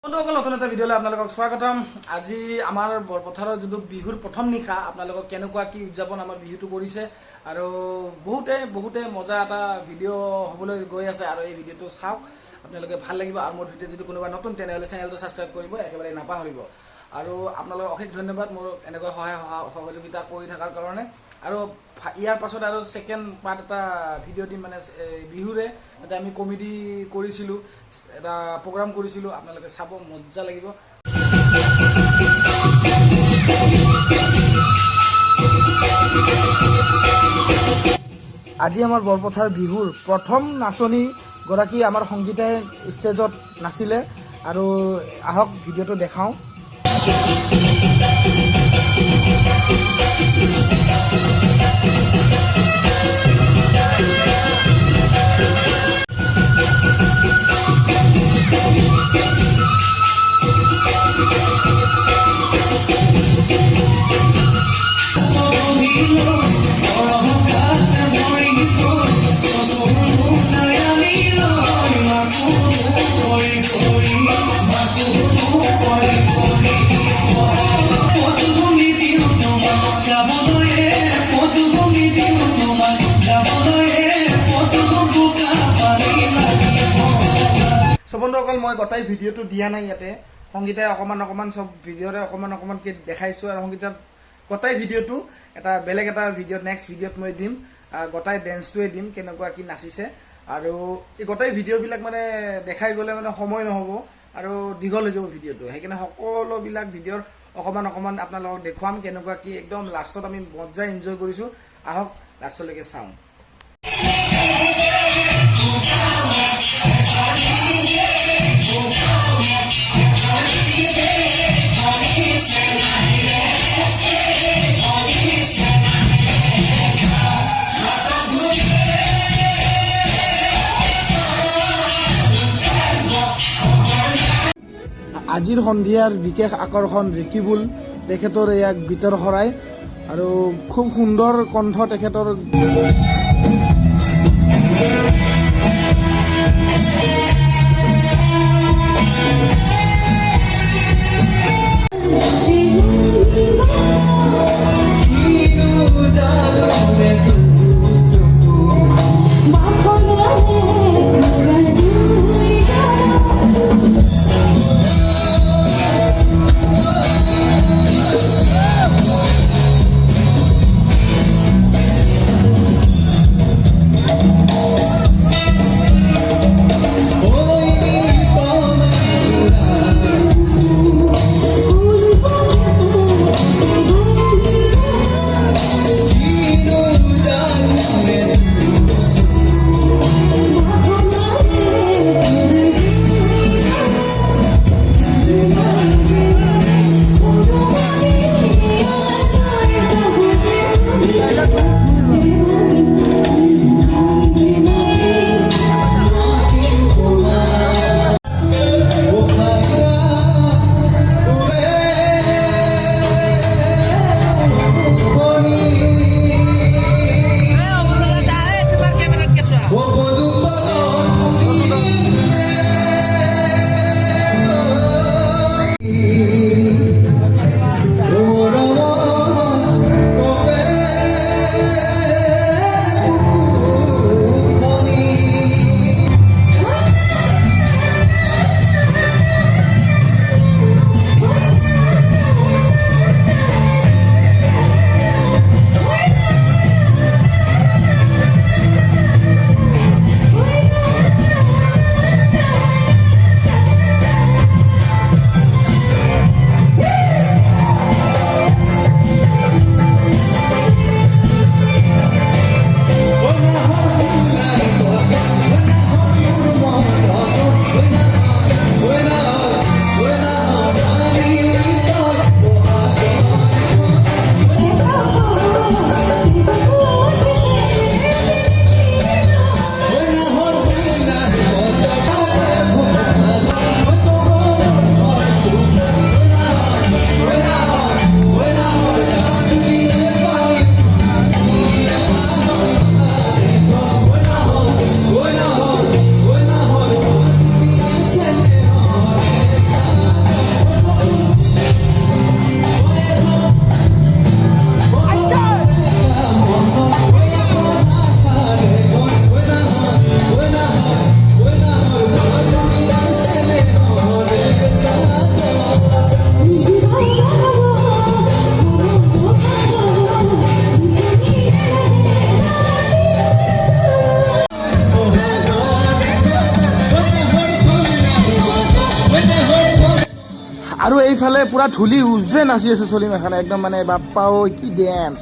বন্ধুসকল নতুন এটা ভিডিঅ'লৈ আপোনালোকক স্বাগতম। আজি আমাৰ বৰপথাৰৰ যিটো বিহুৰ প্ৰথম নিশা আপোনালোকক কেনেকুৱা কি উদযাপন আমাৰ বিহুটো কৰিছে আৰু বহুতে মজা এটা ভিডিঅ' হ'বলৈ গৈ আছে আৰু এই ভিডিঅ'টো চাওক, আপোনালোকে ভাল লাগিব। আৰু মোৰ ভিডিঅ' যদি কোনোবা নতুন তেনেহ'লে চেনেলটো ছাবস্ক্ৰাইব কৰিব একেবাৰে নাপাহৰিব। আৰু আপোনালোকক অশেষ ধন্যবাদ মোৰ এনেকুৱা সহযোগিতা কৰি থকাৰ কাৰণে। আৰু ইয়াৰ পাছত আৰু ছেকেণ্ড পাৰ্ট এটা ভিডিঅ' দিম, মানে বিহুৰে এটা আমি কমেডি কৰিছিলোঁ, এটা প্ৰগ্ৰাম কৰিছিলোঁ, আপোনালোকে চাব, মজা লাগিব। আজি আমাৰ বৰপথাৰ বিহুৰ প্ৰথম নাচনীগৰাকী আমাৰ সংগীতাই ষ্টেজত নাচিলে আৰু আহক ভিডিঅ'টো দেখাওঁ। বন্ধুসকল, মই গোটেই ভিডিঅ'টো দিয়া নাই, ইয়াতে সংগীতাই অকণমান চব ভিডিঅ'ৰে অকণমানকৈ দেখাইছোঁ আৰু সংগীতাত গোটেই ভিডিঅ'টো এটা বেলেগ এটা ভিডিঅ'ত নেক্সট ভিডিঅ'ত মই দিম, গোটেই ডেন্সটোৱে দিম, কেনেকুৱা কি নাচিছে। আৰু এই গোটেই ভিডিঅ'বিলাক মানে দেখাই গ'লে মানে সময় নহ'ব আৰু দীঘল হৈ যাব ভিডিঅ'টো, সেইকাৰণে সকলোবিলাক ভিডিঅ'ৰ অকণমান আপোনালোকক দেখুৱাম কেনেকুৱা কি। একদম লাষ্টত আমি মজা এনজয় কৰিছোঁ, আহক লাষ্টলৈকে চাওঁ। আজিৰ সন্ধিয়াৰ বিশেষ আকৰ্ষণ ৰিকিবুল, তেখেতৰ এয়া গীতৰ শৰাই আৰু খুব সুন্দৰ কণ্ঠ তেখেতৰ। আৰু এইফালে পুৰা ধূলি উজৰে নাচি আছে চলিম এখানে একদম মানে বাপ্পাও কি ডেন্স।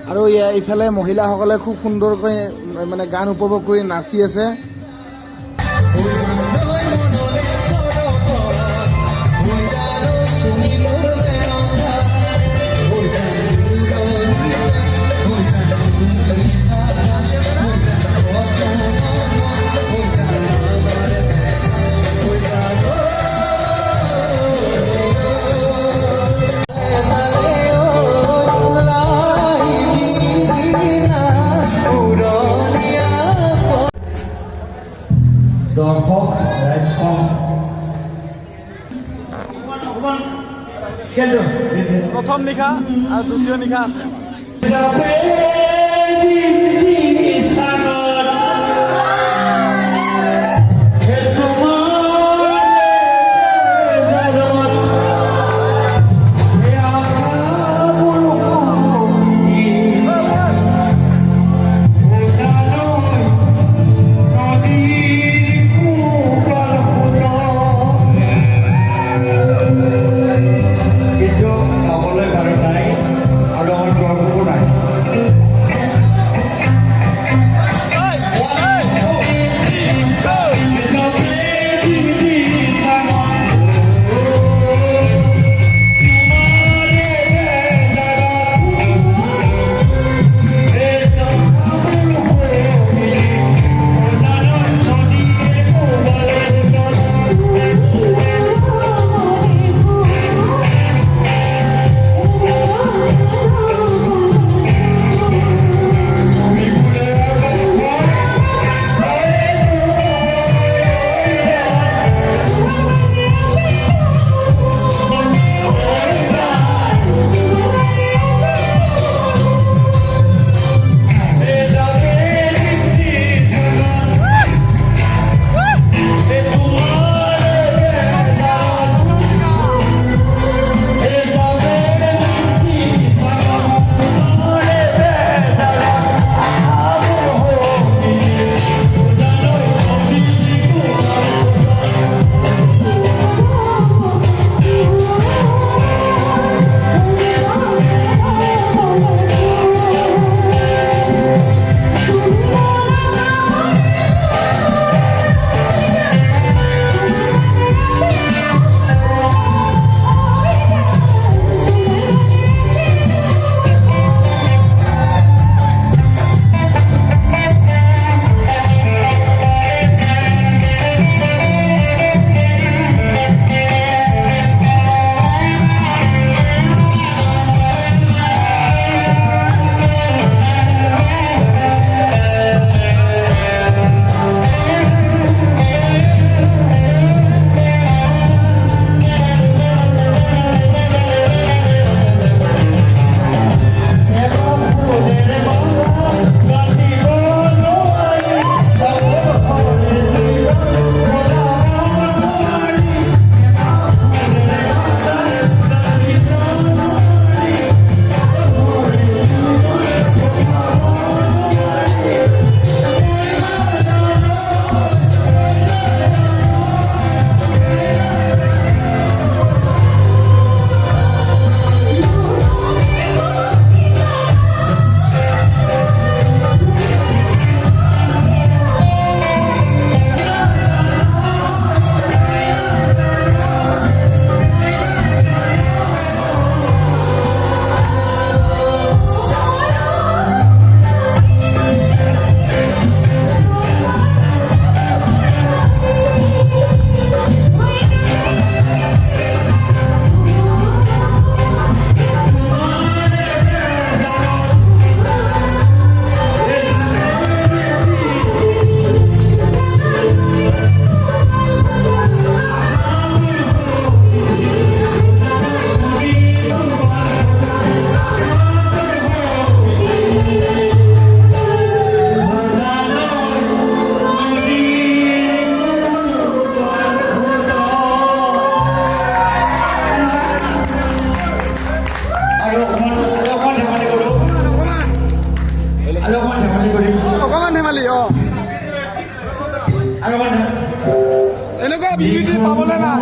আৰু এইফালে মহিলাসকলে খুব সুন্দৰকৈ মানে গান উপভোগ কৰি নাচি আছে। প্ৰথম নিশা আৰু দ্বিতীয় নিশা আছে। কিন্তু গাবলৈ ভাল নাই আৰু আমাৰ গৰ্বও নাই। পাবলে নাই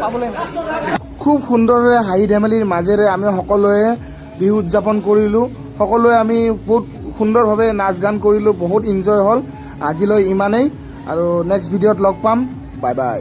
পাবলৈ নাই। খুব সুন্দৰভাৱে হাঁহি ধেমালিৰ মাজেৰে আমি সকলোৱে বিহু উদযাপন কৰিলোঁ। সকলোৱে আমি বহুত সুন্দৰভাৱে নাচ গান কৰিলোঁ, বহুত এনজয় হ'ল। আজিলৈ ইমানেই, আৰু নেক্সট ভিডিঅ'ত লগ পাম। Bye bye.